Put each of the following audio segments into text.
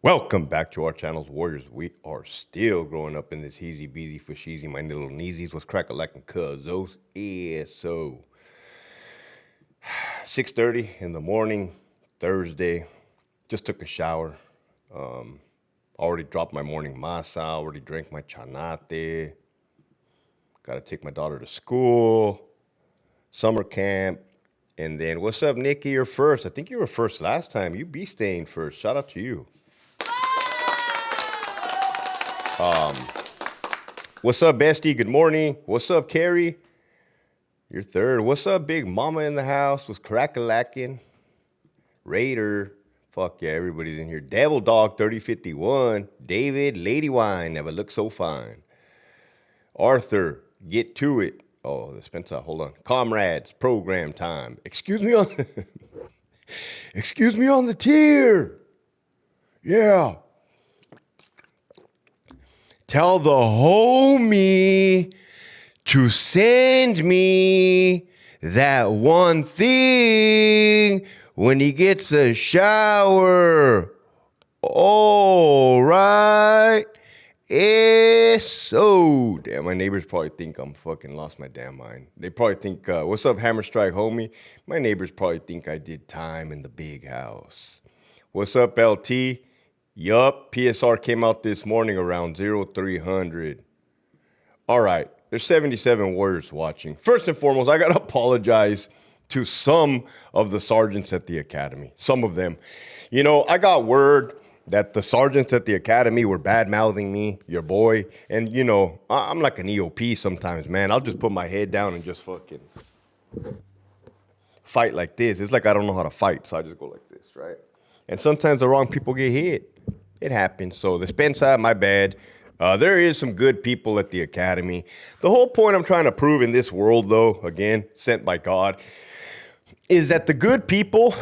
Welcome back to our channels, Warriors. We are still growing up in this easy beezy for sheezy. My little kneesies was crack a lacking cuz those is so 6:30 in the morning, Thursday. Just took a shower. Already dropped my morning masa, already drank my chanate. Gotta take my daughter to school, summer camp. And then what's up, Nikki? You're first. I think you were first last time. You be staying first. Shout out to you. What's up, bestie? Good morning. What's up, Carrie? You're third. What's up, big mama in the house? Was crack-a-lacking. Raider. Fuck yeah, everybody's in here. Devil Dog 3051. David, Lady Wine, never looked so fine. Arthur, get to it. Oh, the Spencer, hold on. Comrades, program time. Excuse me on Excuse me on the tier. Yeah. Tell the homie to send me that one thing when he gets a shower. All right. So damn, my neighbors probably think I'm fucking lost my damn mind. They probably think, what's up, Hammer Strike homie? My neighbors probably think I did time in the big house. What's up, LT? Yup, PSR came out this morning around 0300. All right, there's 77 Warriors watching. First and foremost, I got to apologize to some of the sergeants at the academy. Some of them. You know, I got word that the sergeants at the academy were bad-mouthing me, your boy. And, you know, I'm like an EOP sometimes, man. I'll just put my head down and just fucking fight like this. It's like I don't know how to fight, so I just go like this, right? And sometimes the wrong people get hit. It happens. So the Spencer, my bad. There is some good people at the academy. The whole point I'm trying to prove in this world, though, again, sent by God, is that the good people,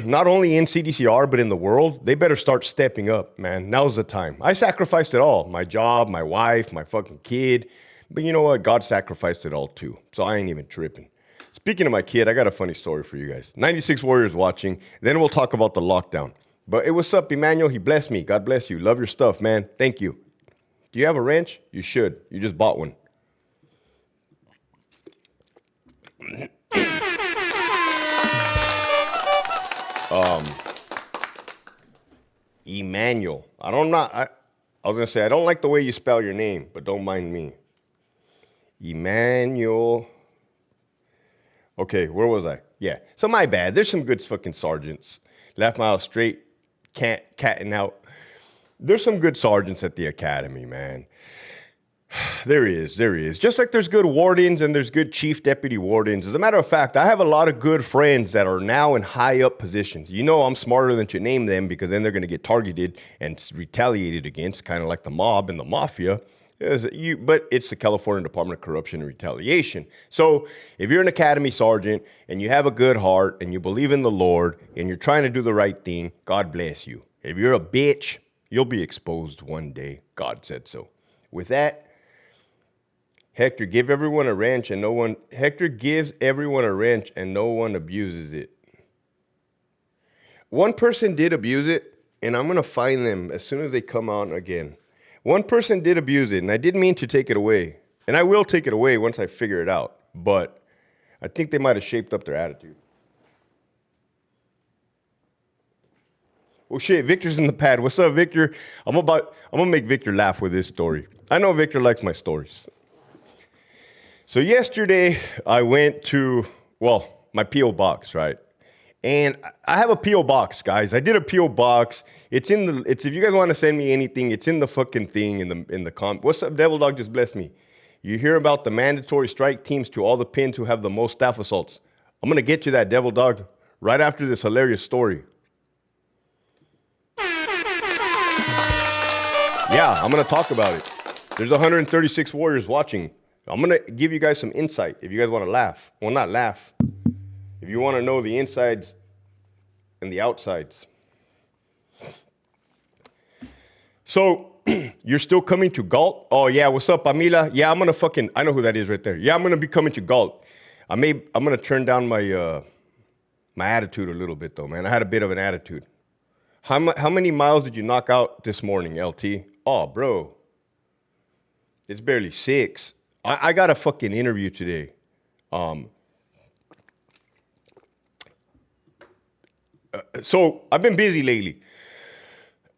not only in CDCR, but in the world, they better start stepping up, man. Now's the time. I sacrificed it all. My job, my wife, my fucking kid. But you know what? God sacrificed it all, too. So I ain't even tripping. Speaking of my kid, I got a funny story for you guys. 96 Warriors watching. Then we'll talk about the lockdown. But hey, what's up, Emmanuel? He blessed me. God bless you. Love your stuff, man. Thank you. Do you have a wrench? You should. You just bought one. Emmanuel. I was gonna say I don't like the way you spell your name, but don't mind me. Emmanuel. Okay, where was I? Yeah. So my bad. There's some good fucking sergeants. Left mile straight, catting out. There's some good sergeants at the academy, man. There is. Just like there's good wardens and there's good chief deputy wardens. As a matter of fact, I have a lot of good friends that are now in high up positions. You know I'm smarter than to name them because then they're going to get targeted and retaliated against, kind of like the mob and the mafia. But it's the California Department of Corruption and Retaliation. So if you're an academy sergeant and you have a good heart and you believe in the Lord and you're trying to do the right thing, God bless you. If you're a bitch, you'll be exposed one day. God said so. With that, Hector gives everyone a wrench and no one abuses it. One person did abuse it, and I'm going to find them as soon as they come on again. One person did abuse it, and I didn't mean to take it away. And I will take it away once I figure it out. But I think they might have shaped up their attitude. Oh shit, Victor's in the pad. What's up, Victor? I'm gonna make Victor laugh with this story. I know Victor likes my stories. So yesterday I went to, my P.O. box, right? And I have a P.O. box, guys. I did a P.O. box. It's if you guys want to send me anything, it's in the fucking thing in the What's up, Devil Dog just blessed me. You hear about the mandatory strike teams to all the pins who have the most staff assaults. I'm going to get to that, Devil Dog, right after this hilarious story. Yeah, I'm going to talk about it. There's 136 Warriors watching. I'm going to give you guys some insight if you guys want to laugh. Well, not laugh. If you want to know the insides and the outsides. So, you're still coming to Galt? Oh, yeah, what's up, Amila? Yeah, I'm going to I know who that is right there. Yeah, I'm going to be coming to Galt. I'm going to turn down my attitude a little bit, though, man. I had a bit of an attitude. How many miles did you knock out this morning, LT? Oh, bro. It's barely 6. I got a fucking interview today. So I've been busy lately.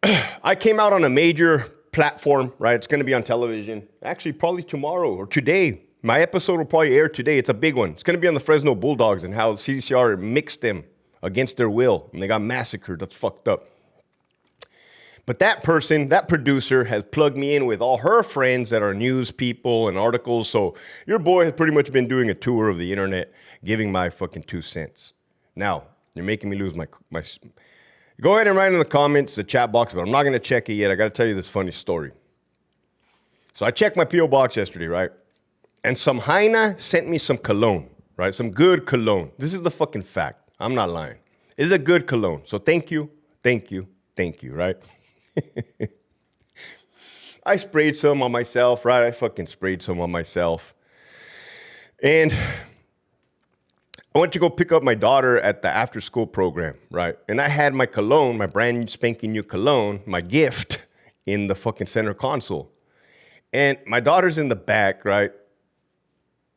I came out on a major platform, right? It's going to be on television. Actually, probably tomorrow or today. My episode will probably air today. It's a big one. It's going to be on the Fresno Bulldogs and how CDCR mixed them against their will. And they got massacred. That's fucked up. But that person, that producer, has plugged me in with all her friends that are news people and articles. So your boy has pretty much been doing a tour of the internet, giving my fucking 2 cents. Now, you're making me lose my. Go ahead and write in the comments, the chat box, but I'm not going to check it yet. I got to tell you this funny story. So I checked my P.O. box yesterday, right? And some hyena sent me some cologne, right? Some good cologne. This is the fucking fact. I'm not lying. It's a good cologne. So thank you, right? I sprayed some on myself, right? I fucking sprayed some on myself. And I went to go pick up my daughter at the after-school program, right? And I had my cologne, my brand spanking new cologne, my gift, in the fucking center console. And my daughter's in the back, right?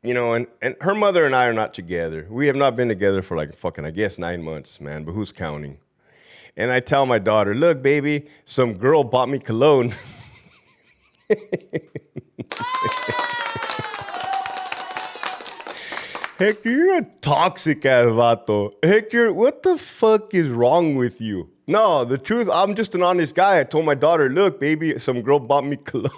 You know, and her mother and I are not together. We have not been together for like fucking, I guess, 9 months, man. But who's counting? And I tell my daughter, look, baby, some girl bought me cologne. Hector, you're a toxic ass vato. Hector, what the fuck is wrong with you? No, the truth, I'm just an honest guy. I told my daughter, look, baby, some girl bought me cologne.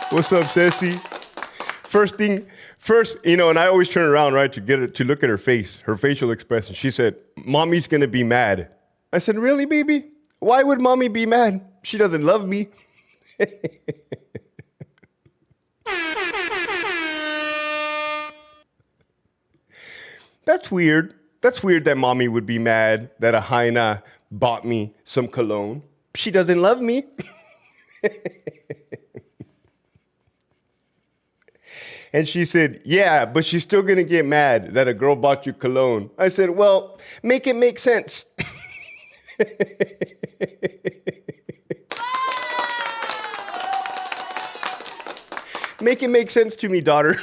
What's up, Ceci? First, and I always turn around, right, to look at her face, her facial expression. She said, mommy's gonna be mad. I said, really, baby? Why would mommy be mad? She doesn't love me. That's weird. That's weird that mommy would be mad that a hyena bought me some cologne. She doesn't love me. And she said, yeah, but she's still going to get mad that a girl bought you cologne. I said, well, make it make sense. Make it make sense to me, daughter.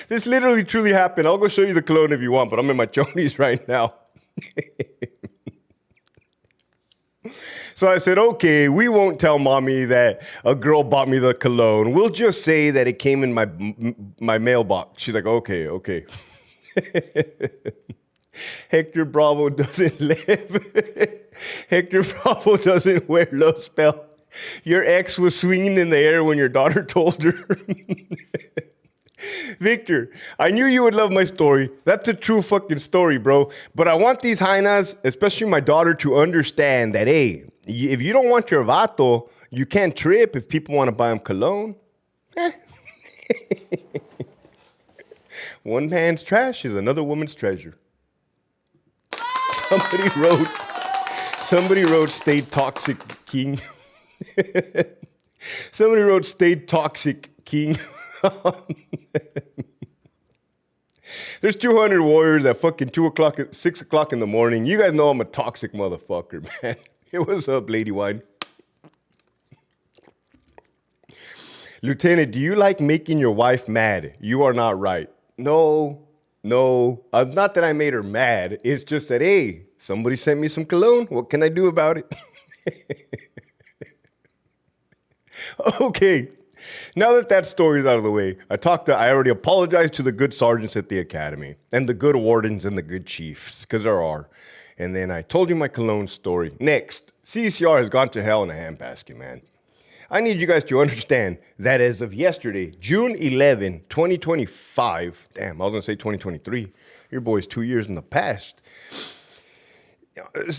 This literally truly happened. I'll go show you the cologne if you want, but I'm in my chonies right now. So I said, okay, we won't tell mommy that a girl bought me the cologne. We'll just say that it came in my mailbox. She's like, okay. Hector Bravo doesn't live. Hector Bravo doesn't wear low spell. Your ex was swinging in the air when your daughter told her. Victor, I knew you would love my story. That's a true fucking story, bro. But I want these hyenas, especially my daughter, to understand that, hey, if you don't want your vato, you can't trip if people want to buy him cologne. One man's trash is another woman's treasure. Somebody wrote stay toxic king. Somebody wrote stay toxic king. There's 200 warriors at fucking 6 o'clock in the morning. You guys know I'm a toxic motherfucker, man. Hey, what's up, Lady Wine? Lieutenant, do you like making your wife mad? You are not right. No. Not that I made her mad. It's just that, hey, somebody sent me some cologne. What can I do about it? Okay. Now that story's out of the way, I already apologized to the good sergeants at the academy and the good wardens and the good chiefs, because there are. And then I told you my cologne story. Next, CDCR has gone to hell in a handbasket, man. I need you guys to understand that as of yesterday, June 11, 2025, damn, I was going to say 2023. Your boy's 2 years in the past.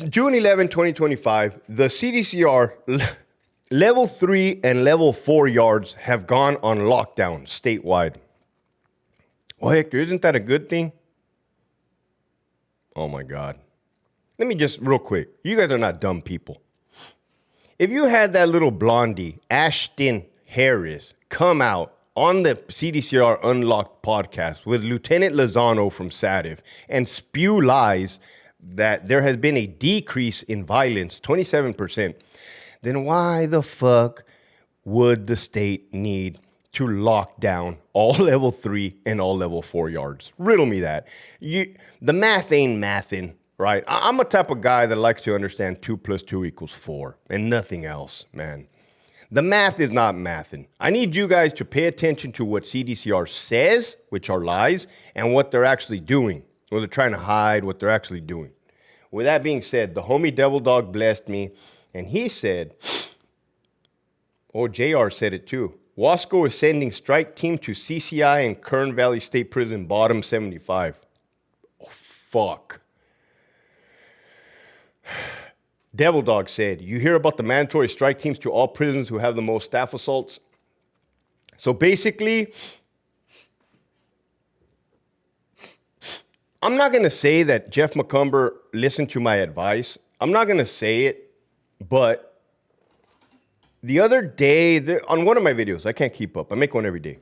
June 11, 2025, the CDCR Level 3 and Level 4 yards have gone on lockdown statewide. Well, Hector, isn't that a good thing? Oh, my God. Let me just, real quick, you guys are not dumb people. If you had that little blondie, Ashton Harris, come out on the CDCR Unlocked podcast with Lieutenant Lozano from SATIV and spew lies that there has been a decrease in violence, 27%, then why the fuck would the state need to lock down all level 3 and all level 4 yards? Riddle me that. The math ain't mathin', right? I'm a type of guy that likes to understand 2 + 2 = 4 and nothing else, man. The math is not mathin'. I need you guys to pay attention to what CDCR says, which are lies, and what they're actually doing. What they're trying to hide, what they're actually doing. With that being said, the homie Devil Dog blessed me, and he said, oh, JR said it too. Wasco is sending strike team to CCI and Kern Valley State Prison, bottom 75. Oh, fuck. Devil Dog said, you hear about the mandatory strike teams to all prisons who have the most staff assaults? So basically, I'm not going to say that Jeff McCumber listened to my advice. I'm not going to say it, but the other day, on one of my videos, I can't keep up. I make one every day.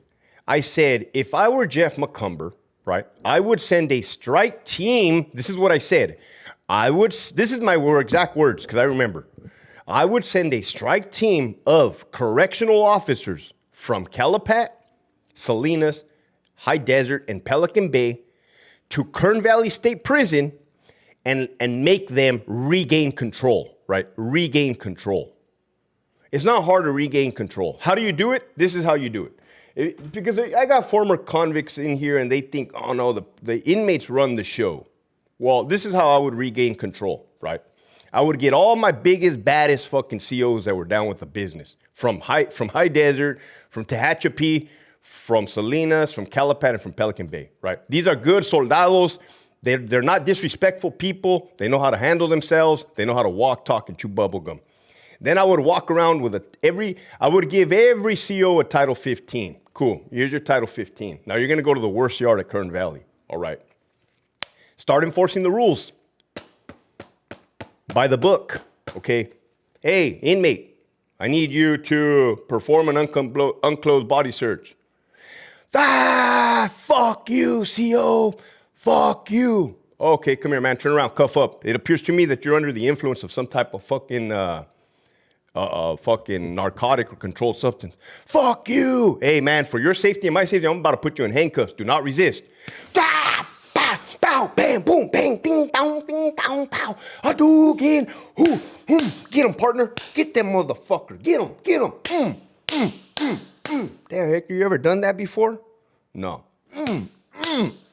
I said, if I were Jeff McCumber, right, I would send a strike team. This is what I said. This is my exact words, because I remember. I would send a strike team of correctional officers from Calapat, Salinas, High Desert, and Pelican Bay to Kern Valley State Prison and make them regain control, right? Regain control. It's not hard to regain control. How do you do it? This is how you do it. Because I got former convicts in here and they think, oh no, the inmates run the show. Well, this is how I would regain control, right? I would get all my biggest, baddest fucking COs that were down with the business from High Desert, from Tehachapi, from Salinas, from Calapat, and from Pelican Bay, right? These are good soldados. They're not disrespectful people. They know how to handle themselves. They know how to walk, talk, and chew bubble gum. Then I would walk around with I would give every CO a Title 15. Cool, here's your Title 15. Now you're gonna go to the worst yard at Kern Valley, all right? Start enforcing the rules. By the book, okay? Hey, inmate, I need you to perform an unclothed body search. Ah, fuck you, CO. Fuck you. Okay, come here, man. Turn around, cuff up. It appears to me that you're under the influence of some type of fucking narcotic or controlled substance. Fuck you. Hey, man, for your safety and my safety, I'm about to put you in handcuffs. Do not resist. Ah! Pow, bam, boom, bang, ding, dong, pow. Hadouken. Get him, partner. Get them motherfucker. Get him. Damn, Hector, you ever done that before? No.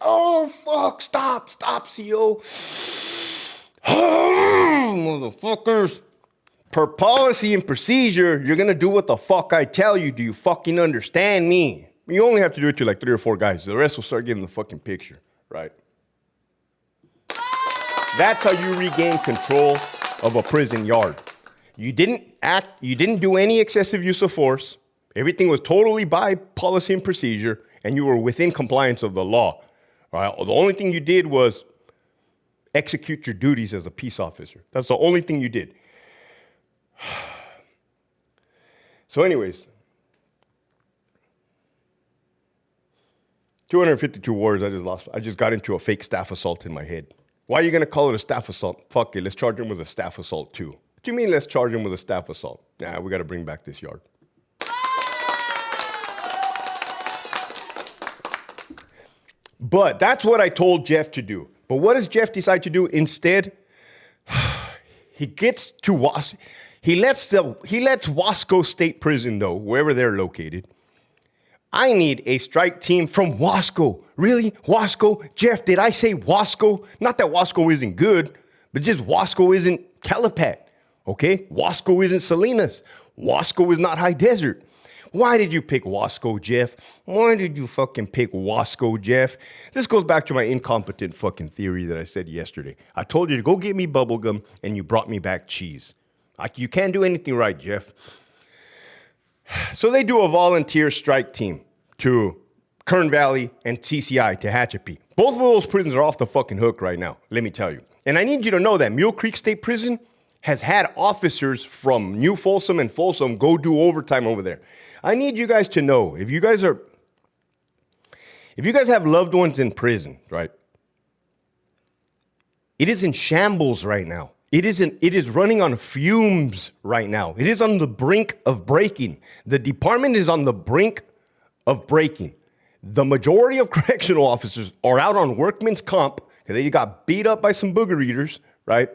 Oh, fuck. Stop, CO. Motherfuckers. Per policy and procedure, you're going to do what the fuck I tell you. Do you fucking understand me? You only have to do it to like 3 or 4 guys. The rest will start getting the fucking picture, right? That's how you regain control of a prison yard. You didn't do any excessive use of force. Everything was totally by policy and procedure, and you were within compliance of the law. All right? The only thing you did was execute your duties as a peace officer. That's the only thing you did. So anyways, 252 words I just got into a fake staff assault in my head. Why are you going to call it a staff assault? Fuck it, let's charge him with a staff assault too. What do you mean let's charge him with a staff assault? Nah, we got to bring back this yard. But that's what I told Jeff to do. But what does Jeff decide to do instead? He lets Wasco State Prison know, wherever they're located. I need a strike team from Wasco. Really? Wasco? Jeff, did I say Wasco? Not that Wasco isn't good, but just Wasco isn't Calapat, okay? Wasco isn't Salinas. Wasco is not High Desert. Why did you pick Wasco, Jeff? Why did you fucking pick Wasco, Jeff? This goes back to my incompetent fucking theory that I said yesterday. I told you to go get me bubblegum, and you brought me back cheese. You can't do anything right, Jeff. So they do a volunteer strike team to Kern Valley and CCI, Tehachapi. Both of those prisons are off the fucking hook right now, let me tell you. And I need you to know that Mule Creek State Prison has had officers from New Folsom and Folsom go do overtime over there. I need you guys to know, if you guys are If you guys have loved ones in prison, right? It is in shambles right now. It is running on fumes right now. It is on the brink of breaking. The department is on the brink of breaking. The majority of correctional officers are out on workman's comp because they got beat up by some booger eaters, right?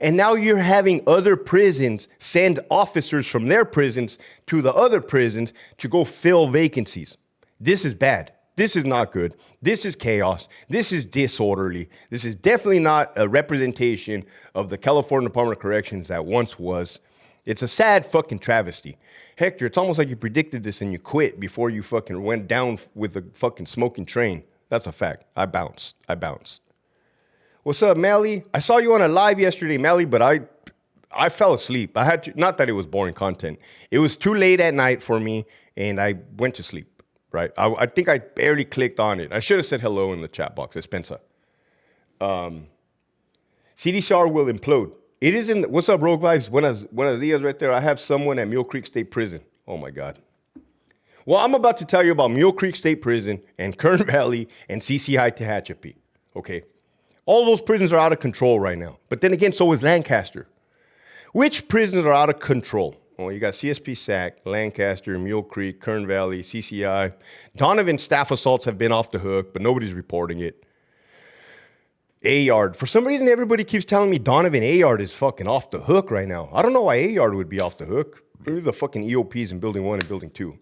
And now you're having other prisons send officers from their prisons to the other prisons to go fill vacancies. This is bad. This is not good. This is chaos. This is disorderly. This is definitely not a representation of the California Department of Corrections that once was. It's a sad fucking travesty. Hector, it's almost like you predicted this and you quit before you fucking went down with the fucking smoking train. That's a fact. I bounced. What's up, Melly? I saw you on a live yesterday, Melly, but I fell asleep. I had to, not that it was boring content. It was too late at night for me, and I went to sleep. Right, I think I barely clicked on it. I should have said hello in the chat box. Spencer. CDCR will implode. It is in. What's up, Rogue Vibes? Buenos dias, right there. I have someone at Mule Creek State Prison. Oh my God. Well, I'm about to tell you about Mule Creek State Prison and Kern Valley and CCI Tehachapi. Okay, all those prisons are out of control right now. But then again, so is Lancaster. Which prisons are out of control? Well, you got CSP SAC, Lancaster, Mule Creek, Kern Valley, CCI. Donovan staff assaults have been off the hook, but nobody's reporting it. A-Yard. For some reason, everybody keeps telling me Donovan A-Yard is fucking off the hook right now. I don't know why A-Yard would be off the hook. Maybe the fucking EOPs in Building 1 and Building 2.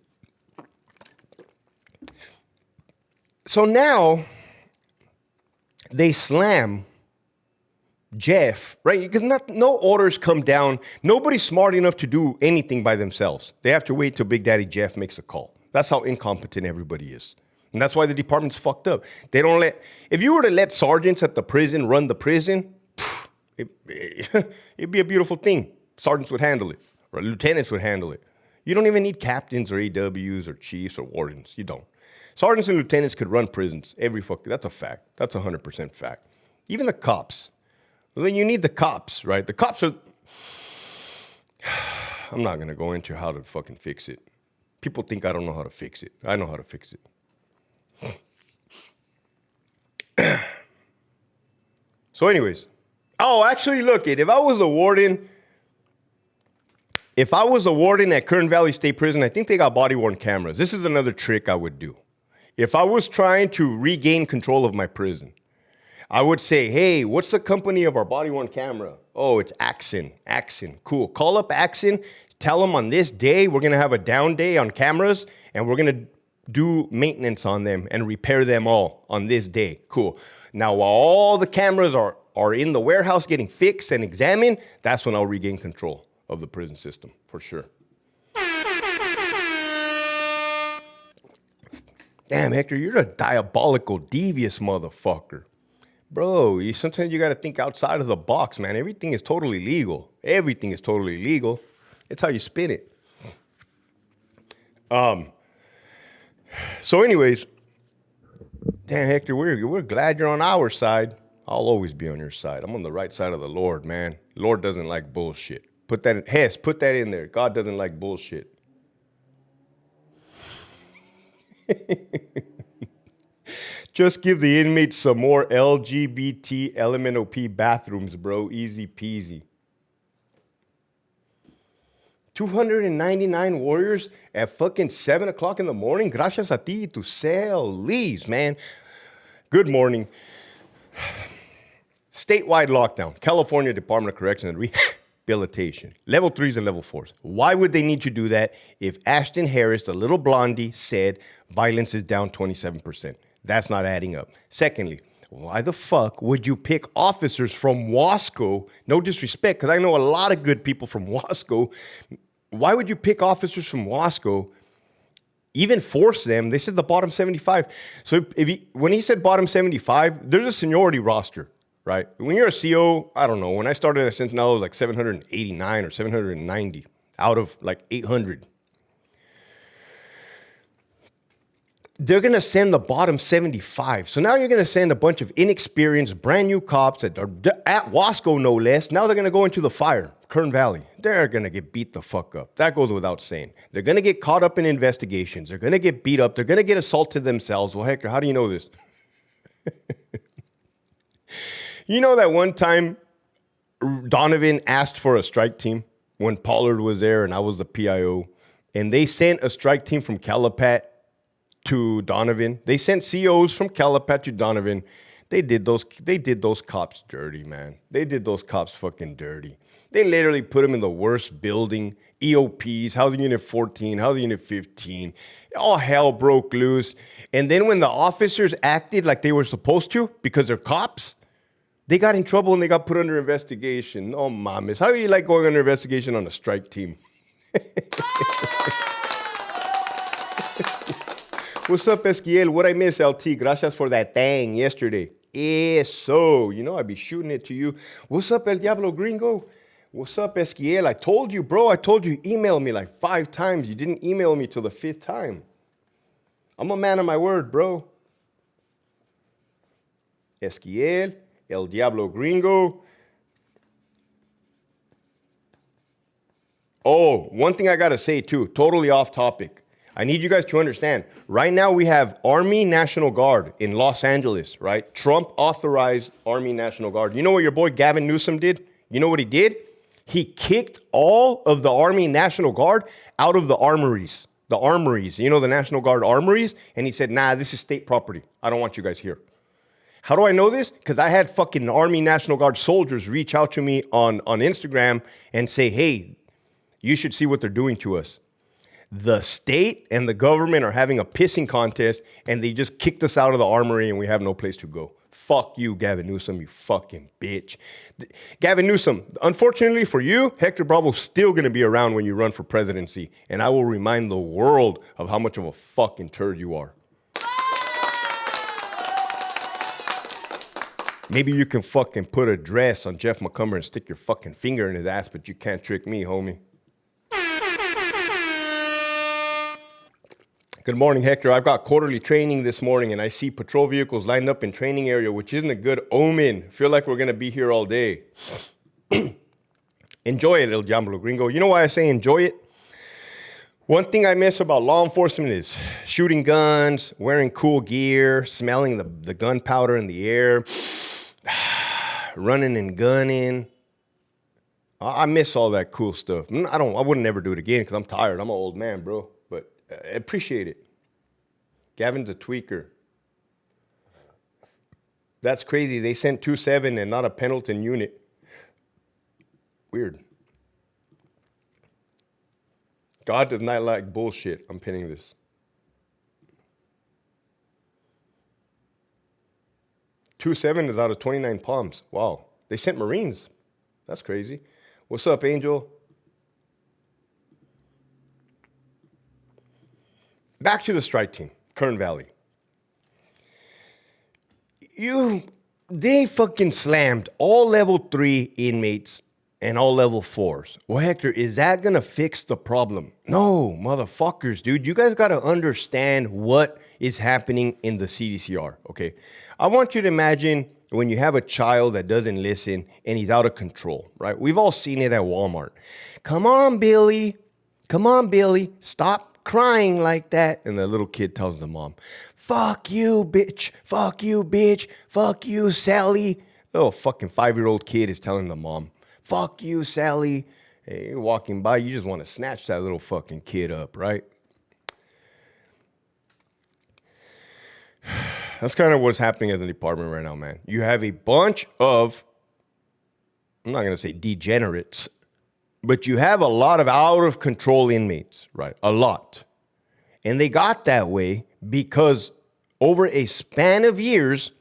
So now, they slam Jeff, right? Because no orders come down. Nobody's smart enough to do anything by themselves. They have to wait till Big Daddy Jeff makes a call. That's how incompetent everybody is. And that's why the department's fucked up. They don't let, if you were to let sergeants at the prison run the prison, it'd be a beautiful thing. Sergeants would handle it, or lieutenants would handle it. You don't even need captains or AWs or chiefs or wardens. You don't. Sergeants and lieutenants could run prisons. That's a fact. That's 100% fact. Even the cops. Well, then you need the cops, right? The cops are... I'm not going to go into how to fucking fix it. People think I don't know how to fix it. I know how to fix it. So anyways. Oh, actually, look, if I was a warden at Kern Valley State Prison, I think they got body-worn cameras. This is another trick I would do. If I was trying to regain control of my prison, I would say, hey, what's the company of our body-worn camera? Oh, it's Axon. Axon. Cool. Call up Axon. Tell them on this day, we're going to have a down day on cameras, and we're going to do maintenance on them and repair them all on this day. Cool. Now, while all the cameras are in the warehouse getting fixed and examined, that's when I'll regain control of the prison system, for sure. Damn, Hector, you're a diabolical, devious motherfucker. Bro, sometimes you got to think outside of the box, man. Everything is totally legal. Everything is totally legal. It's how you spin it. So anyways, damn, Hector, we're glad you're on our side. I'll always be on your side. I'm on the right side of the Lord, man. The Lord doesn't like bullshit. Put that in there. God doesn't like bullshit. Just give the inmates some more LGBT LMNOP bathrooms, bro. Easy peasy. 299 warriors at fucking 7 o'clock in the morning. Gracias a ti, tu leaves, man. Good morning. Statewide lockdown. California Department of Corrections and Rehabilitation. Level 3s and level 4s. Why would they need to do that if Ashton Harris, the little blondie, said violence is down 27%? That's not adding up. Secondly, why the fuck would you pick officers from Wasco? No disrespect, because I know a lot of good people from Wasco. Why would you pick officers from Wasco, even force them? They said the bottom 75. So when he said bottom 75, there's a seniority roster, right? When you're a CO, I don't know. When I started at Sentinel, it was like 789 or 790 out of like 800. they're going to send the bottom 75. So now you're going to send a bunch of inexperienced, brand new cops that are at Wasco, no less. Now they're going to go into the fire, Kern Valley. They're going to get beat the fuck up. That goes without saying. They're going to get caught up in investigations. They're going to get beat up. They're going to get assaulted themselves. Well, Hector, how do you know this? You know that one time Donovan asked for a strike team when Pollard was there and I was the PIO, and they sent a strike team from Calipat to Donovan. They sent COs from Calipat to Donovan. They did those cops dirty, man. They did those cops fucking dirty. They literally put them in the worst building, EOPs, Housing Unit 14, Housing Unit 15. All hell broke loose. And then when the officers acted like they were supposed to because they're cops, they got in trouble and they got put under investigation. Oh, mames. How do you like going under investigation on a strike team? What's up, Esquiel? What I miss, LT? Gracias for that thing yesterday. Eso. You know, I'd be shooting it to you. What's up, El Diablo Gringo? What's up, Esquiel? I told you, bro. I told you, email me like 5 times. You didn't email me till the 5th time. I'm a man of my word, bro. Esquiel, El Diablo Gringo. Oh, one thing I got to say, too. Totally off topic. I need you guys to understand. Right now, we have Army National Guard in Los Angeles, right? Trump authorized Army National Guard. You know what your boy Gavin Newsom did? You know what he did? He kicked all of the Army National Guard out of the armories. The armories, you know, the National Guard armories. And he said, nah, this is state property. I don't want you guys here. How do I know this? Because I had fucking Army National Guard soldiers reach out to me on Instagram and say, hey, you should see what they're doing to us. The state and the government are having a pissing contest, and they just kicked us out of the armory, and we have no place to go. Fuck you, Gavin Newsom, you fucking bitch. Gavin Newsom, unfortunately for you, Hector Bravo's still going to be around when you run for presidency, and I will remind the world of how much of a fucking turd you are. Maybe you can fucking put a dress on Jeff McCumber and stick your fucking finger in his ass, but you can't trick me, homie. Good morning, Hector. I've got quarterly training this morning, and I see patrol vehicles lined up in training area, which isn't a good omen. Feel like we're going to be here all day. Enjoy it, El Diablo Gringo. You know why I say enjoy it? One thing I miss about law enforcement is shooting guns, wearing cool gear, smelling the gunpowder in the air, running and gunning. I miss all that cool stuff. I wouldn't never do it again because I'm tired. I'm an old man, bro. But I appreciate it. Gavin's a tweaker. That's crazy. They sent 2-7 and not a Pendleton unit. Weird. God does not like bullshit. I'm pinning this. 2-7 is out of 29 palms. Wow. They sent Marines. That's crazy. What's up, Angel? Back to the strike team, Kern Valley. They fucking slammed all level 3 inmates and all level 4s. Well, Hector, is that going to fix the problem? No, motherfuckers, dude. You guys got to understand what is happening in the CDCR, okay? I want you to imagine when you have a child that doesn't listen and he's out of control, right? We've all seen it at Walmart. Come on, Billy. Come on, Billy. Stop crying like that. And the little kid tells the mom, fuck you, bitch. Fuck you, bitch. Fuck you, Sally. Oh, fucking 5-year-old kid is telling the mom, fuck you, Sally. Hey, you're walking by, you just want to snatch that little fucking kid up, right? That's kind of what's happening at the department right now, man. You have a bunch of, I'm not going to say degenerates, but you have a lot of out-of-control inmates, right? A lot. And they got that way because over a span of years,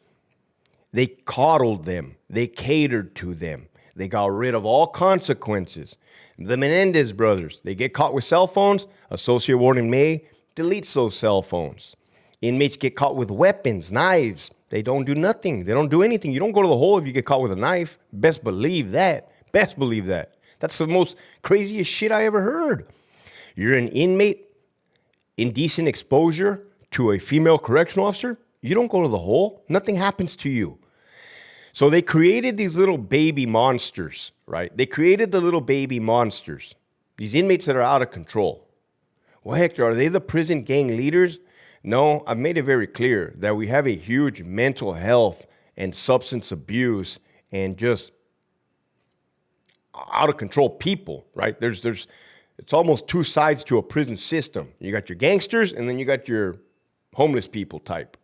they coddled them. They catered to them. They got rid of all consequences. The Menendez brothers, they get caught with cell phones. Associate Warden May deletes those cell phones. Inmates get caught with weapons, knives. They don't do nothing. They don't do anything. You don't go to the hole if you get caught with a knife. Best believe that. Best believe that. That's the most craziest shit I ever heard. You're an inmate, indecent exposure, to a female correctional officer, you don't go to the hole. Nothing happens to you. So they created these little baby monsters, right? They created the little baby monsters. These inmates that are out of control. Well, Hector, are they the prison gang leaders? No, I've made it very clear that we have a huge mental health and substance abuse and just out of control people, right? It's almost two sides to a prison system. You got your gangsters and then you got your homeless people type.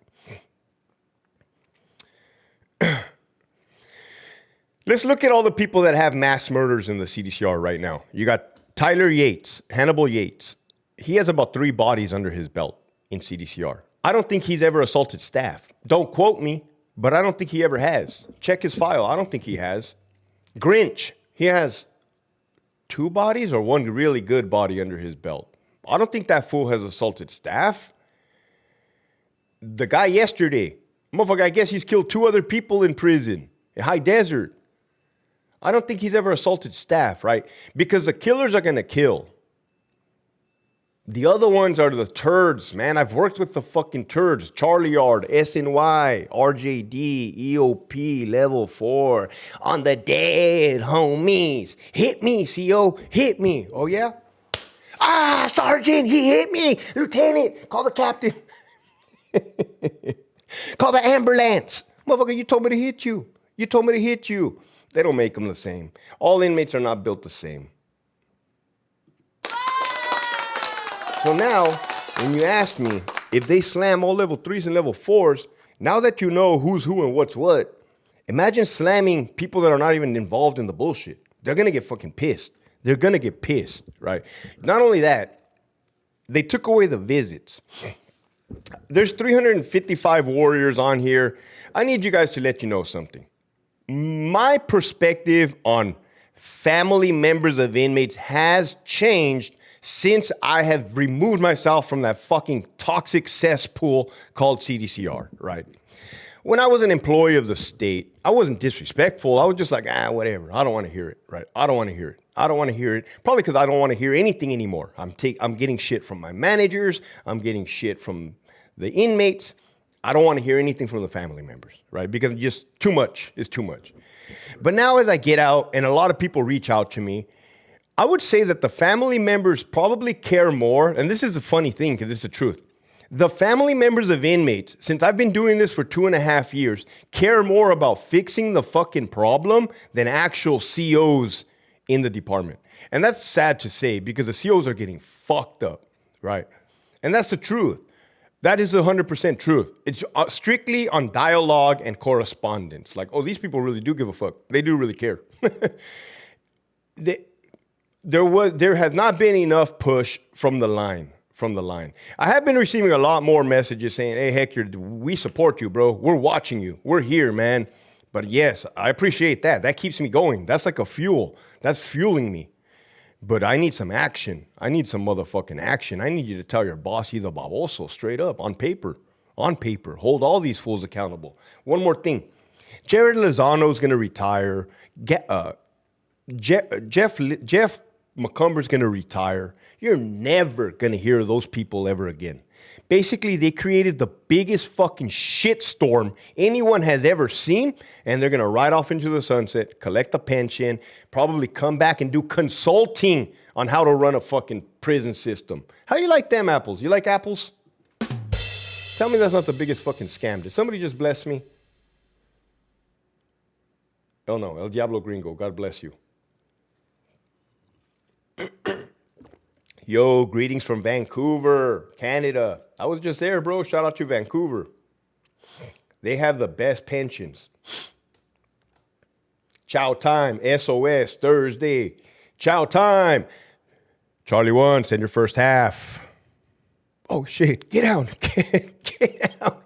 Let's look at all the people that have mass murders in the CDCR right now. You got Tyler Yates, Hannibal Yates. He has about 3 bodies under his belt in CDCR. I don't think he's ever assaulted staff. Don't quote me, but I don't think he ever has. Check his file. I don't think he has. Grinch, he has 2 bodies or 1 really good body under his belt. I don't think that fool has assaulted staff. The guy yesterday, motherfucker, I guess he's killed 2 other people in prison, in High Desert. I don't think he's ever assaulted staff, right? Because the killers are going to kill. The other ones are the turds, man. I've worked with the fucking turds. Charlie Yard, SNY, RJD, EOP, Level 4. On the dead, homies. Hit me, CO. Hit me. Oh, yeah? Ah, Sergeant, he hit me. Lieutenant, call the captain. Call the ambulance. Motherfucker, you told me to hit you. You told me to hit you. They don't make them the same. All inmates are not built the same. So now, when you ask me if they slam all level 3s and level 4s, now that you know who's who and what's what, imagine slamming people that are not even involved in the bullshit. They're going to get fucking pissed. They're going to get pissed, right? Not only that, they took away the visits. There's 355 warriors on here. I need you guys to let you know something. My perspective on family members of inmates has changed since I have removed myself from that fucking toxic cesspool called CDCR, right? When I was an employee of the state, I wasn't disrespectful. I was just like, whatever. I don't want to hear it, right? I don't want to hear it. I don't want to hear it. Probably because I don't want to hear anything anymore. I'm getting shit from my managers. I'm getting shit from the inmates. I don't want to hear anything from the family members, right? Because just too much is too much. But now as I get out and a lot of people reach out to me, I would say that the family members probably care more, and this is a funny thing because this is the truth. The family members of inmates, since I've been doing this for 2.5 years, care more about fixing the fucking problem than actual COs in the department. And that's sad to say because the COs are getting fucked up, right? And that's the truth. That is 100% truth. It's strictly on dialogue and correspondence. Like, oh, these people really do give a fuck. They do really care. There has not been enough push from the line. I have been receiving a lot more messages saying, hey, Hector, we support you, bro. We're watching you. We're here, man. But yes, I appreciate that. That keeps me going. That's like a fuel. That's fueling me. But I need some action. I need some motherfucking action. I need you to tell your boss he's a baboso straight up on paper. On paper. Hold all these fools accountable. One more thing. Jared Lozano is going to retire. Jeff McCumber's going to retire. You're never going to hear those people ever again. Basically, they created the biggest fucking shitstorm anyone has ever seen, and they're going to ride off into the sunset, collect a pension, probably come back and do consulting on how to run a fucking prison system. How you like them apples? You like apples? Tell me that's not the biggest fucking scam. Did somebody just bless me? Oh no, El Diablo Gringo, God bless you. Yo, greetings from Vancouver, Canada. I was just there, bro. Shout out to Vancouver. They have the best pensions. Chow time, SOS, Thursday. Chow time. Charlie 1, send your first half. Oh, shit. Get down. Get down.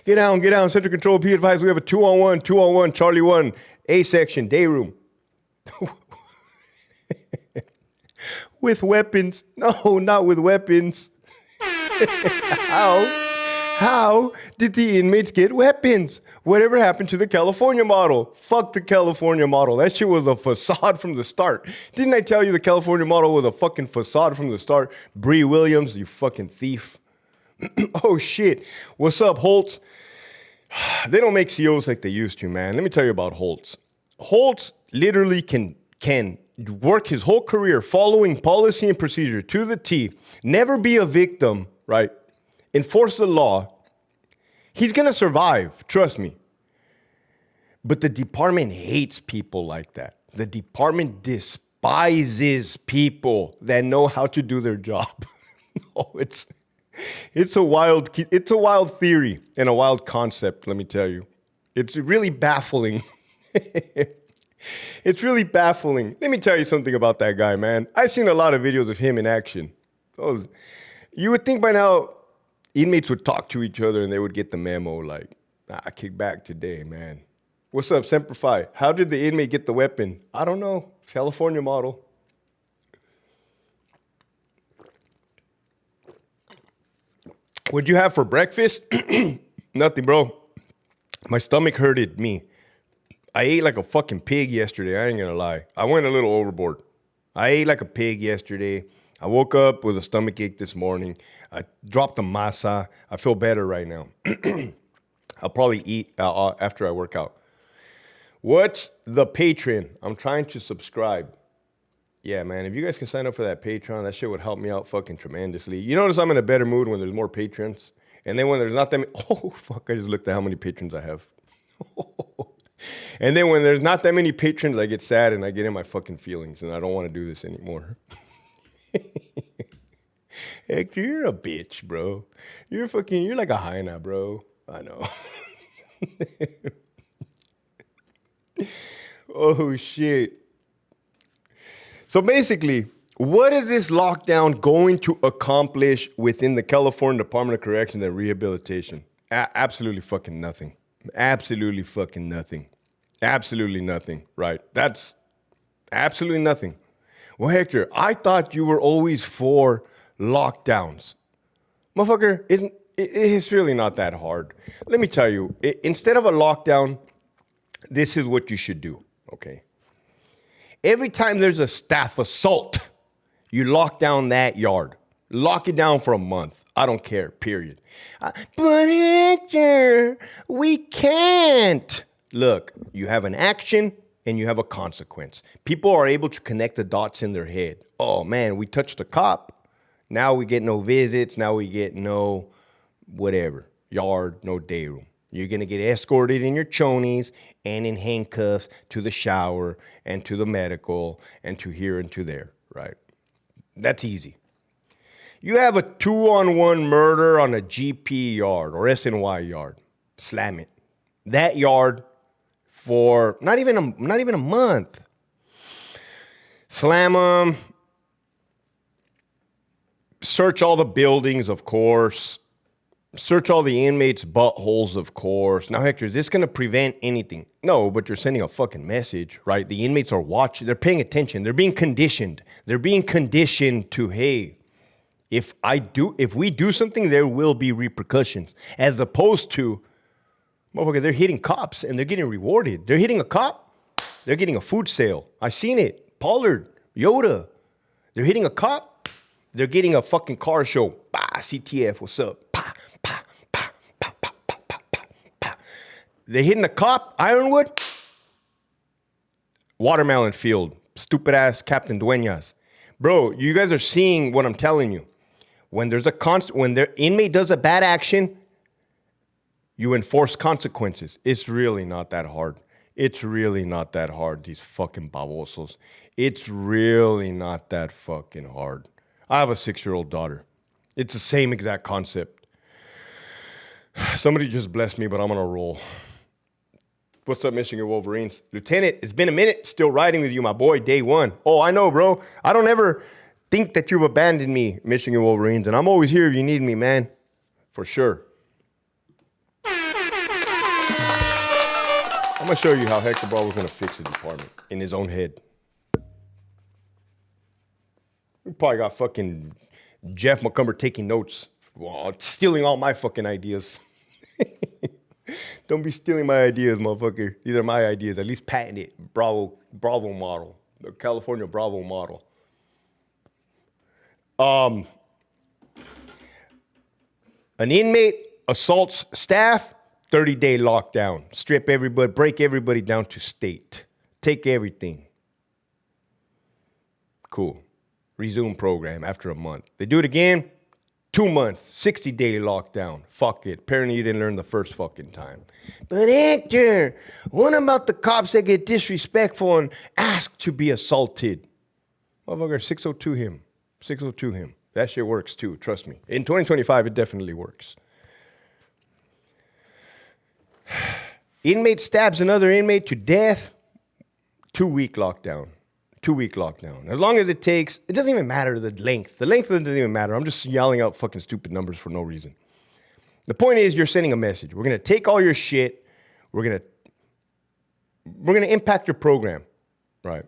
Get down. Central Control, be advised. We have a 2-on-1, Charlie 1, A section, day room. With weapons. No, not with weapons. How did the inmates get weapons? Whatever happened to the California model? Fuck the California model. That shit was a facade from the start. Didn't I tell you the California model was a fucking facade from the start? Bree Williams, you fucking thief. Oh, shit. What's up, Holtz? They don't make COs like they used to, man. Let me tell you about Holtz. Holtz literally can work his whole career following policy and procedure to the T, never be a victim, right? Enforce the law. He's going to survive, trust me. But the department hates people like that. The department despises people that know how to do their job. Oh, it's a wild theory and a wild concept, let me tell you. It's really baffling. It's really baffling. Let me tell you something about that guy, man. I've seen a lot of videos of him in action. Oh, you would think by now inmates would talk to each other and they would get the memo like, kick back today, man. What's up, Semper Fi? How did the inmate get the weapon? I don't know. California model. What'd you have for breakfast? Nothing, bro. My stomach hurted me. I ate like a fucking pig yesterday. I ain't gonna lie. I went a little overboard. I ate like a pig yesterday. I woke up with a stomach ache this morning. I dropped the masa. I feel better right now. I'll probably eat after I work out. What's the Patreon? I'm trying to subscribe. Yeah, man, if you guys can sign up for that Patreon, that shit would help me out fucking tremendously. You notice I'm in a better mood when there's more patrons. And then when there's not that many, oh, fuck, I just looked at how many patrons I have. And then when there's not that many patrons, I get sad and I get in my fucking feelings and I don't want to do this anymore. Hector, you're a bitch, bro. You're like a hyena, bro. I know. Oh, shit. So basically, what is this lockdown going to accomplish within the California Department of Corrections and Rehabilitation? Absolutely fucking nothing. Absolutely fucking nothing. Absolutely nothing, right? That's absolutely nothing. Well, Hector, I thought you were always for lockdowns. Motherfucker, it's really not that hard. Let me tell you, instead of a lockdown, this is what you should do, okay? Every time there's a staff assault, you lock down that yard. Lock it down for a month. I don't care, period. But Hector, we can't. Look, you have an action and you have a consequence. People are able to connect the dots in their head. Oh, man, we touched a cop. Now we get no visits. Now we get no whatever, yard, no day room. You're going to get escorted in your chonies and in handcuffs to the shower and to the medical and to here and to there, right? That's easy. You have a 2-on-1 murder on a GP yard or SNY yard. Slam it. That yard for not even a month. Slam them. Search all the buildings, of course. Search all the inmates' buttholes, of course. Now, Hector, is this going to prevent anything? No, but you're sending a fucking message, right? The inmates are watching. They're paying attention. They're being conditioned. They're being conditioned to, hey, if we do something, there will be repercussions. As opposed to, motherfucker, they're hitting cops and they're getting rewarded. They're hitting a cop, they're getting a food sale. I seen it. Pollard, Yoda. They're hitting a cop, they're getting a fucking car show. Bah, CTF, what's up? They're hitting a cop, Ironwood, Watermelon Field, stupid ass Captain Duenas. Bro, you guys are seeing what I'm telling you. When there's when their inmate does a bad action, you enforce consequences. It's really not that hard. It's really not that hard, these fucking babosos. It's really not that fucking hard. I have a 6-year-old daughter. It's the same exact concept. Somebody just blessed me, but I'm on a roll. What's up, Michigan Wolverines? Lieutenant, it's been a minute. Still riding with you, my boy, day one. Oh, I know, bro. I don't ever think that you've abandoned me, Michigan Wolverines, and I'm always here if you need me, man. For sure. I'm going to show you how Hector Ball was going to fix the department in his own head. We probably got fucking Jeff McCumber taking notes, stealing all my fucking ideas. Don't be stealing my ideas, motherfucker. These are my ideas. At least patent it. Bravo model. The California Bravo model. An inmate assaults staff, 30-day lockdown. Strip everybody, break everybody down to state. Take everything. Cool. Resume program after a month. They do it again, 2 months, 60-day lockdown. Fuck it. Apparently you didn't learn the first fucking time. But Hector, what about the cops that get disrespectful and ask to be assaulted? Motherfucker, 602 him. 602 him. That shit works too, trust me. In 2025, it definitely works. Inmate stabs another inmate to death. 2-week lockdown. 2-week lockdown. As long as it takes, it doesn't even matter the length. The length doesn't even matter. I'm just yelling out fucking stupid numbers for no reason. The point is you're sending a message. We're going to take all your shit. We're going to impact your program. Right.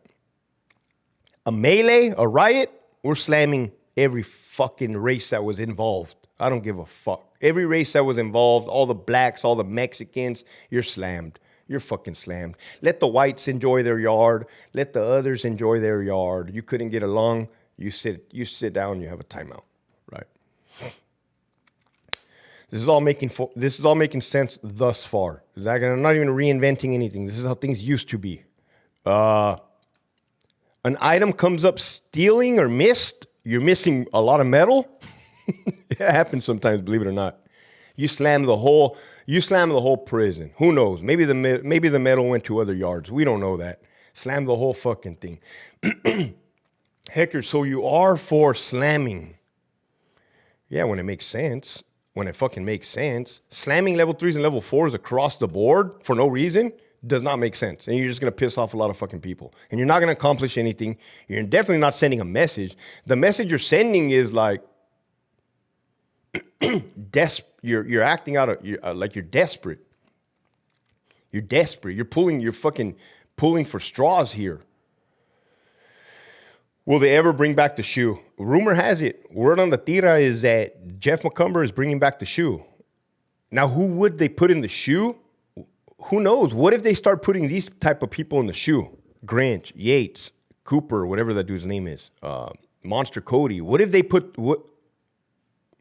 A melee, a riot, we're slamming every fucking race that was involved. I don't give a fuck. Every race that was involved, all the blacks, all the Mexicans, you're slammed. You're fucking slammed. Let the whites enjoy their yard. Let the others enjoy their yard. You couldn't get along, you sit down, you have a timeout. Right. This is all making sense thus far. I'm not even reinventing anything. This is how things used to be. An item comes up stealing or missed. You're missing a lot of metal. It happens sometimes, believe it or not. You slam the whole prison. Who knows? Maybe the metal went to other yards. We don't know that. Slam the whole fucking thing. Hector, so you are for slamming. Yeah, when it makes sense. When it fucking makes sense. Slamming level 3s and level 4s across the board for no reason does not make sense. And you're just going to piss off a lot of fucking people. And you're not going to accomplish anything. You're definitely not sending a message. The message you're sending is like, you're acting out like you're desperate. You're desperate. You're fucking pulling for straws here. Will they ever bring back the shoe? Rumor has it, word on the tira is that Jeff McCumber is bringing back the shoe. Now, who would they put in the shoe? Who knows? What if they start putting these type of people in the shoe? Grinch, Yates, Cooper, whatever that dude's name is, Monster Cody. What if they put what?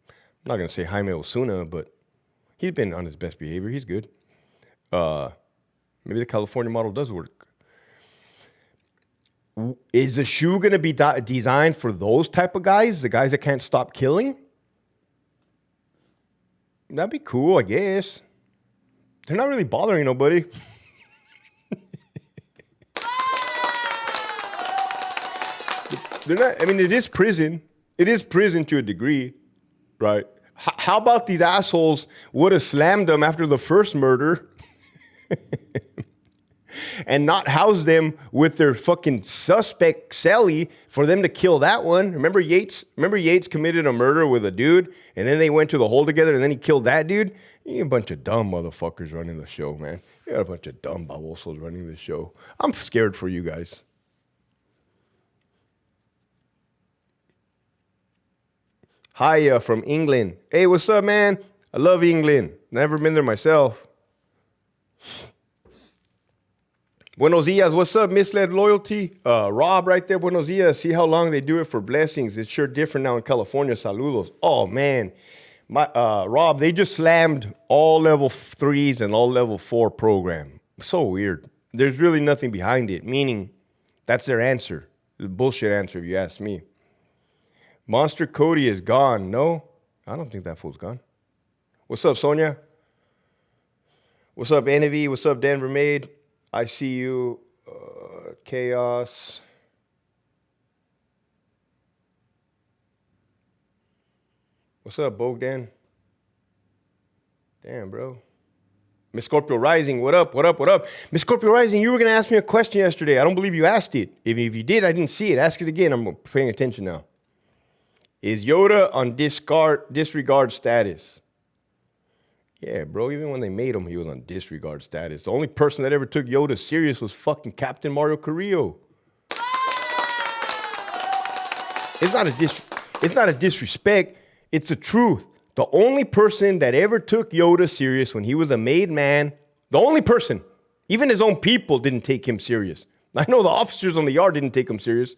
I'm not going to say Jaime Osuna, but he's been on his best behavior. He's good. Maybe the California model does work. Is the shoe going to be designed for those type of guys, the guys that can't stop killing? That'd be cool, I guess. They're not really bothering nobody. They're not. I mean, it is prison. It is prison to a degree, right? How about these assholes would have slammed them after the first murder and not house them with their fucking suspect Selly for them to kill that one? Remember Yates committed a murder with a dude and then they went to the hole together and then he killed that dude? You a bunch of dumb motherfuckers running the show, man. You got a bunch of dumb babosos running the show. I'm scared for you guys. Hi, from England. Hey, what's up, man? I love England. Never been there myself. Buenos dias. What's up, Misled Loyalty? Rob right there. Buenos dias. See how long they do it for blessings. It's sure different now in California. Saludos. Oh, man. Rob, they just slammed all level 3s and all level 4 program. So weird. There's really nothing behind it, meaning that's their answer. The bullshit answer, if you ask me. Monster Cody is gone. No, I don't think that fool's gone. What's up, Sonia? What's up, Envy? What's up, Denver Maid? I see you. Chaos. What's up, Bogdan? Damn, bro. Miss Scorpio Rising, what up, what up, what up? Miss Scorpio Rising, you were going to ask me a question yesterday. I don't believe you asked it. If you did, I didn't see it. Ask it again. I'm paying attention now. Is Yoda on disregard status? Yeah, bro, even when they made him, he was on disregard status. The only person that ever took Yoda serious was fucking Captain Mario Carrillo. It's not a disrespect. It's the truth. The only person that ever took Yoda serious when he was a made man, the only person, even his own people didn't take him serious. I know the officers on the yard didn't take him serious.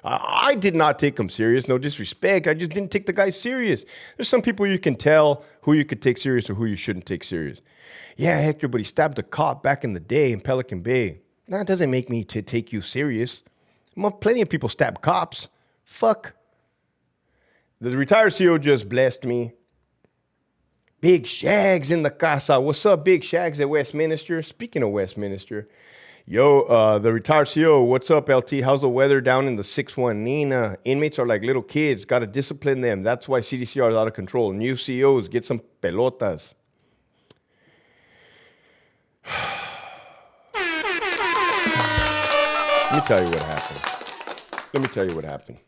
I did not take him serious. No disrespect. I just didn't take the guy serious. There's some people you can tell who you could take serious or who you shouldn't take serious. Yeah, Hector, but he stabbed a cop back in the day in Pelican Bay. That doesn't make me to take you serious. Well, plenty of people stab cops. Fuck. The retired CO just blessed me. Big Shags in the casa. What's up, Big Shags at Westminster? Speaking of Westminster, yo, the retired CO, what's up, LT? How's the weather down in the 6-1? Nina, inmates are like little kids. Got to discipline them. That's why CDCR is out of control. New COs, get some pelotas. Let me tell you what happened. Let me tell you what happened.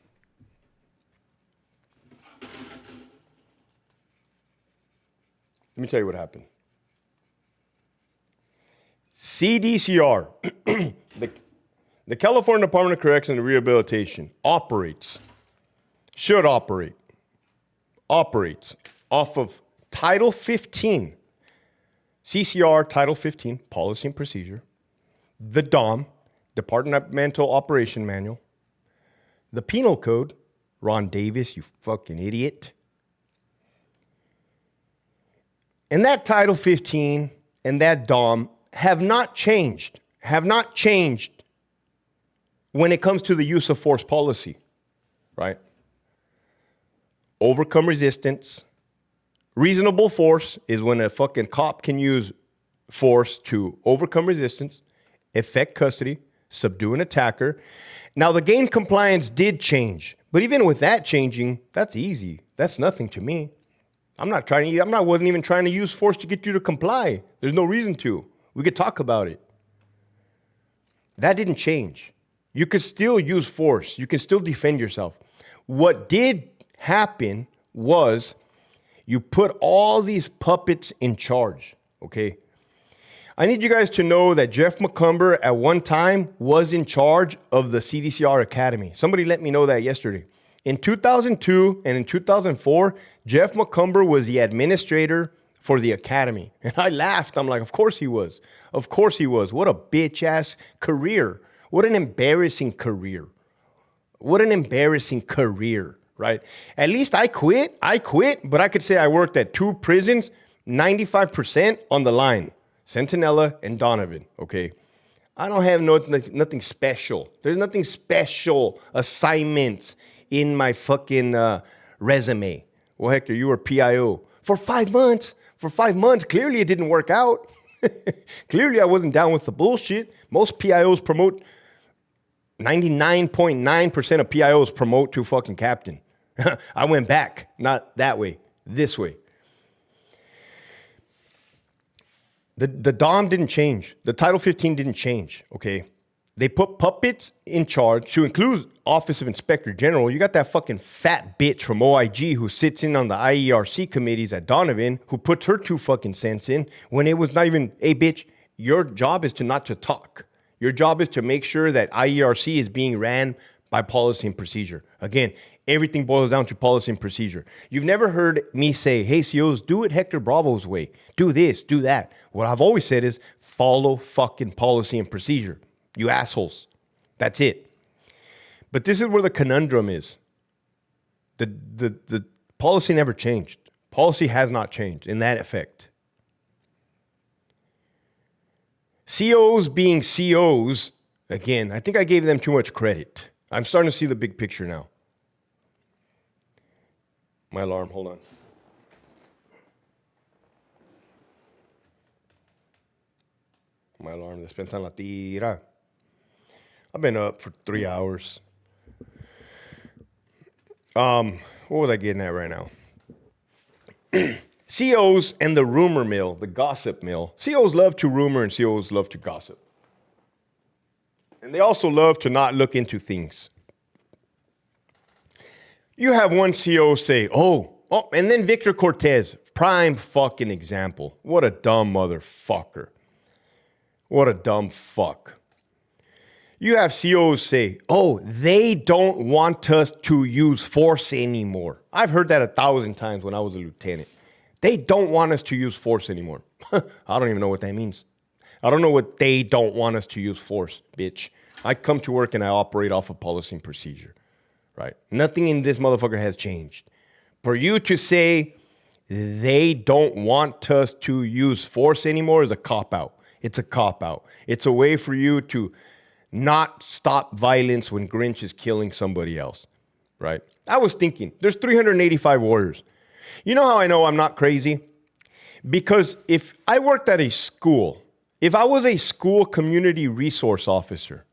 Let me tell you what happened. CDCR, the California Department of Correction and Rehabilitation, should operate off of Title 15, CCR Title 15, Policy and Procedure, the DOM, Departmental Operation Manual, the Penal Code, Ron Davis, you fucking idiot. And that Title 15 and that DOM have not changed when it comes to the use of force policy, right? Overcome resistance. Reasonable force is when a fucking cop can use force to overcome resistance, effect custody, subdue an attacker. Now, the gain compliance did change, but even with that changing, that's easy. That's nothing to me. Wasn't even trying to use force to get you to comply. There's no reason to. We could talk about it. That didn't change. You could still use force. You can still defend yourself. What did happen was you put all these puppets in charge, okay? I need you guys to know that Jeff McCumber at one time was in charge of the CDCR Academy. Somebody let me know that yesterday. In 2002 and in 2004, Jeff McCumber was the administrator for the academy. And I laughed. I'm like, of course he was. Of course he was. What a bitch-ass career. What an embarrassing career. What an embarrassing career, right? At least I quit, but I could say I worked at 2 prisons, 95% on the line. Centinela and Donovan, okay? I don't have nothing special. There's nothing special assignments in my fucking resume. Well, Hector, you were PIO for 5 months. For 5 months, clearly it didn't work out. Clearly I wasn't down with the bullshit. Most PIOs promote, 99.9% of PIOs promote to fucking captain. I went back, not that way, this way. The DOM didn't change. The Title 15 didn't change, okay? They put puppets in charge to include Office of Inspector General. You got that fucking fat bitch from OIG who sits in on the IERC committees at Donovan, who puts her 2 fucking cents in when it was not even, hey, bitch, your job is not to talk. Your job is to make sure that IERC is being ran by policy and procedure. Again, everything boils down to policy and procedure. You've never heard me say, hey, COs, do it Hector Bravo's way. Do this, do that. What I've always said is follow fucking policy and procedure. You assholes. That's it. But this is where the conundrum is. The policy never changed. Policy has not changed in that effect. COs being COs, again, I think I gave them too much credit. I'm starting to see the big picture now. My alarm, hold on. My alarm, despensa en la tira. I've been up for 3 hours. What was I getting at right now? COs and the rumor mill, the gossip mill. COs love to rumor and COs love to gossip. And they also love to not look into things. You have one CO say, oh, and then Victor Cortez, prime fucking example. What a dumb motherfucker. What a dumb fuck. You have COs say, oh, they don't want us to use force anymore. I've heard that 1,000 times when I was a lieutenant. They don't want us to use force anymore. I don't even know what that means. I don't know what they don't want us to use force, bitch. I come to work and I operate off of policy and procedure, right? Nothing in this motherfucker has changed. For you to say they don't want us to use force anymore is a cop-out. It's a cop-out. It's a way for you to not stop violence when Grinch is killing somebody else, right? I was thinking, there's 385 warriors. You know how I know I'm not crazy? Because if I worked at a school, if I was a school community resource officer,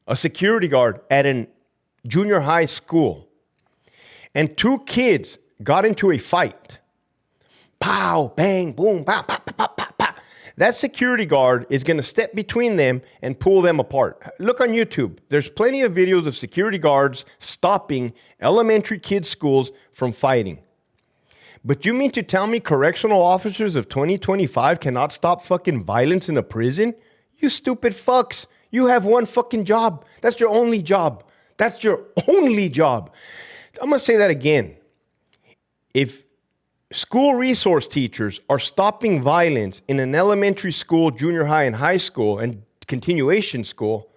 a security guard at a junior high school, and two kids got into a fight, pow, bang, boom, pow, pow, pow, pow, pow, pow. That security guard is going to step between them and pull them apart. Look on YouTube. There's plenty of videos of security guards stopping elementary kids' schools from fighting. But you mean to tell me correctional officers of 2025 cannot stop fucking violence in a prison? You stupid fucks. You have one fucking job. That's your only job. That's your only job. I'm going to say that again. If school resource teachers are stopping violence in an elementary school, junior high, and high school, and continuation school,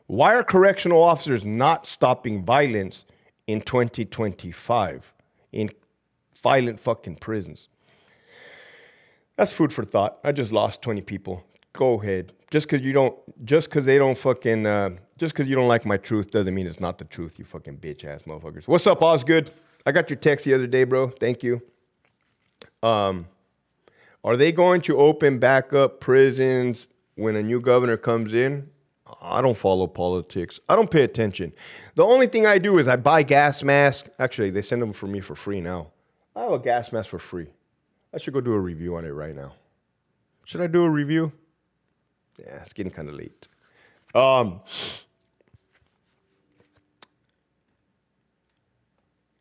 why are correctional officers not stopping violence in 2025 in violent fucking prisons? That's food for thought. I just lost 20 people. Go ahead. Just because you don't like my truth doesn't mean it's not the truth, you fucking bitch ass motherfuckers. What's up, Osgood? I got your text the other day, bro. Thank you. Are they going to open back up prisons when a new governor comes in? I don't follow politics. I don't pay attention. The only thing I do is I buy gas masks. Actually, they send them for me for free now. I have a gas mask for free. I should go do a review on it right now. Should I do a review? Yeah, it's getting kind of late.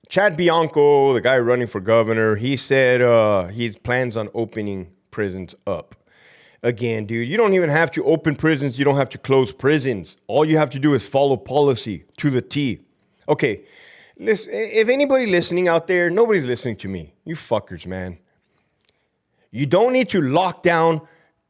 Chad Bianco, the guy running for governor, he said he plans on opening prisons up. Again, dude, you don't even have to open prisons. You don't have to close prisons. All you have to do is follow policy to the T. Okay, listen, if anybody listening out there, nobody's listening to me. You fuckers, man. You don't need to lock down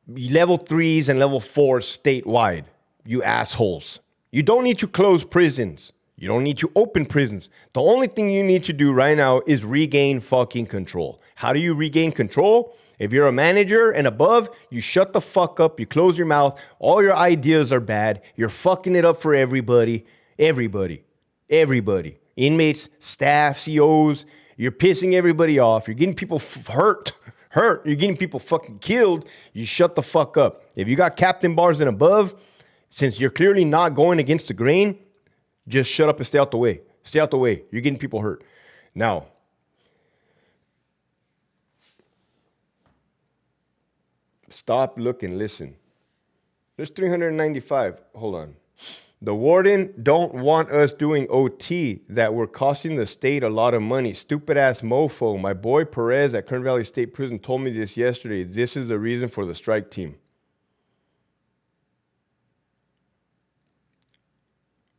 level 3s and level 4s statewide, you assholes. You don't need to close prisons. You don't need to open prisons. The only thing you need to do right now is regain fucking control. How do you regain control? If you're a manager and above, you shut the fuck up, you close your mouth, all your ideas are bad, you're fucking it up for everybody. Inmates, staff, COs, you're pissing everybody off, you're getting people hurt, you're getting people fucking killed, you shut the fuck up. If you got captain bars and above, since you're clearly not going against the grain, just shut up and stay out the way. Stay out the way. You're getting people hurt. Now, stop, look, and listen. There's 395. Hold on. The warden don't want us doing OT that we're costing the state a lot of money. Stupid ass mofo. My boy Perez at Kern Valley State Prison told me this yesterday. This is the reason for the strike team.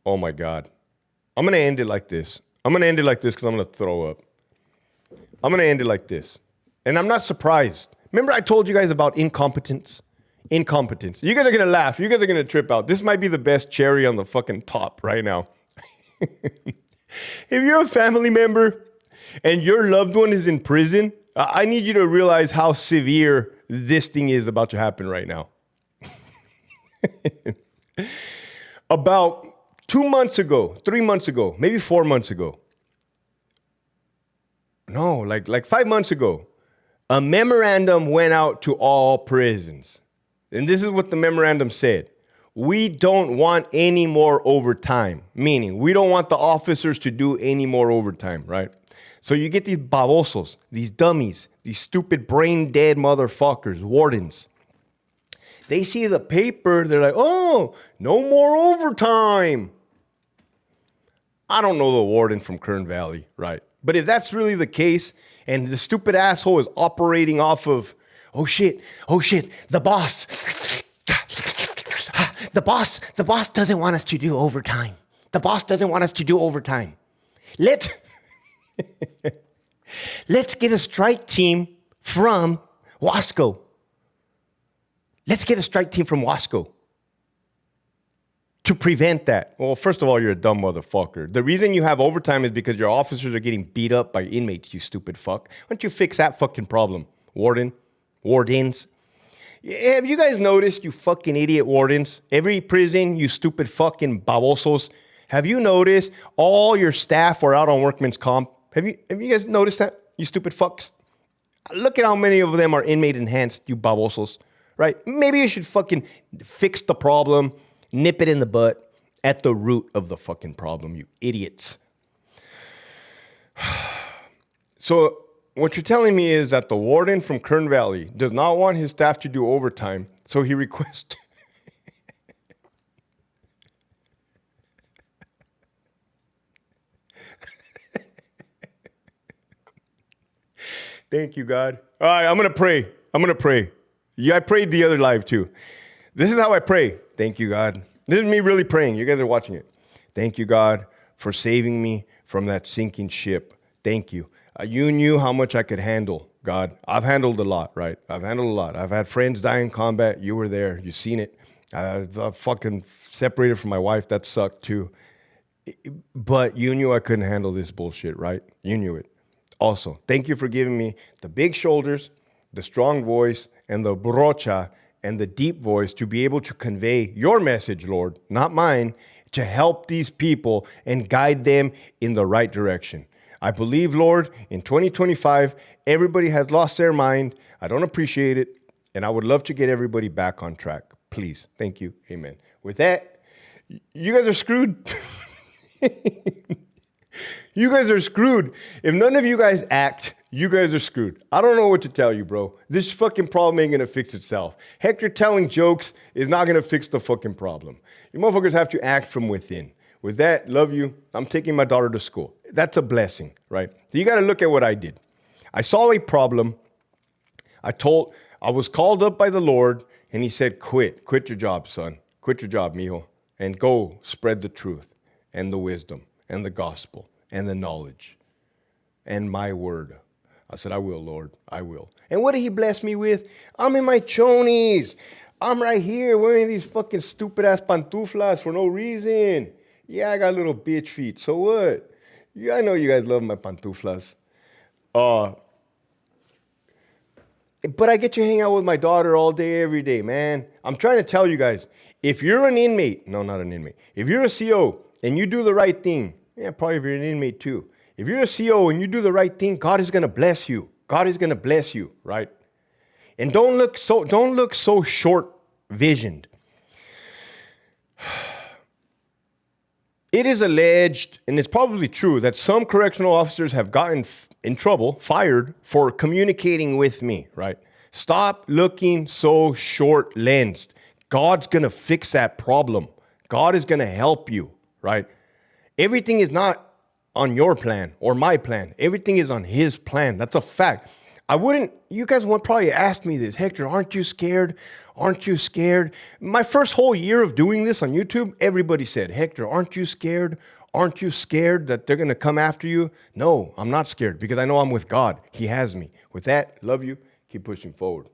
Oh my God. I'm going to end it like this. I'm going to end it like this because I'm going to throw up. I'm going to end it like this. And I'm not surprised. Remember I told you guys about incompetence? Incompetence. You guys are going to laugh. You guys are going to trip out. This might be the best cherry on the fucking top right now. If you're a family member and your loved one is in prison, I need you to realize how severe this thing is about to happen right now. About 2 months ago, 3 months ago, maybe 4 months ago. No, like 5 months ago, a memorandum went out to all prisons. And this is what the memorandum said. We don't want any more overtime, meaning we don't want the officers to do any more overtime, right? So you get these babosos, these dummies, these stupid brain dead motherfuckers, wardens. They see the paper, they're like, oh, no more overtime. I don't know the warden from Kern Valley, right? But if that's really the case, and the stupid asshole is operating off of, oh shit, the boss doesn't want us to do overtime. The boss doesn't want us to do overtime. Let's get a strike team from Wasco. Let's get a strike team from Wasco to prevent that? Well, first of all, you're a dumb motherfucker. The reason you have overtime is because your officers are getting beat up by inmates, you stupid fuck. Why don't you fix that fucking problem, wardens? Have you guys noticed, you fucking idiot wardens? Every prison, you stupid fucking babosos. Have you noticed all your staff are out on workman's comp? Have you guys noticed that, you stupid fucks? Look at how many of them are inmate enhanced, you babosos, right? Maybe you should fucking fix the problem, nip it in the butt at the root of the fucking problem, you idiots. So what you're telling me is that the warden from Kern Valley does not want his staff to do overtime, so he requests... Thank you, God. All right, I'm going to pray. Yeah, I prayed the other live too. This is how I pray. Thank you, God. This is me really praying. You guys are watching it. Thank you, God, for saving me from that sinking ship. Thank you. You knew how much I could handle, God. I've handled a lot, right? I've handled a lot. I've had friends die in combat. You were there. You've seen it. I've fucking separated from my wife. That sucked too. But you knew I couldn't handle this bullshit, right? You knew it. Also, thank you for giving me the big shoulders, the strong voice, and the brocha, and the deep voice to be able to convey your message, Lord, not mine, to help these people and guide them in the right direction. I believe, Lord, in 2025, everybody has lost their mind. I don't appreciate it, and I would love to get everybody back on track. Please. Thank you. Amen. With that, you guys are screwed. You guys are screwed. If none of you guys act, you guys are screwed. I don't know what to tell you, bro. This fucking problem ain't gonna fix itself. Hector telling jokes is not gonna fix the fucking problem. You motherfuckers have to act from within. With that, love you. I'm taking my daughter to school. That's a blessing, right? So you gotta look at what I did. I saw a problem. I was called up by the Lord, and he said, quit your job, son. Quit your job, mijo, and go spread the truth and the wisdom and the gospel and the knowledge and my word. I said, I will, Lord, I will. And what did he bless me with? I'm in my chonies. I'm right here wearing these fucking stupid ass pantuflas for no reason. Yeah, I got little bitch feet. So what? Yeah, I know you guys love my pantuflas. But I get to hang out with my daughter all day, every day, man. I'm trying to tell you guys, if you're an inmate, no, not an inmate. If you're a CO and you do the right thing, yeah, probably if you're an inmate too. If you're a CO and you do the right thing, God is going to bless you. God is going to bless you, right? And don't look so short-visioned. It is alleged, and it's probably true, that some correctional officers have gotten in trouble, fired, for communicating with me, right? Stop looking so short-lensed. God's going to fix that problem. God is going to help you, right? Everything is not on your plan or my plan. Everything is on his plan. That's a fact. You guys would probably ask me this, Hector, aren't you scared? Aren't you scared? My first whole year of doing this on YouTube, everybody said, Hector, aren't you scared? Aren't you scared that they're going to come after you? No, I'm not scared because I know I'm with God. He has me. With that, love you. Keep pushing forward.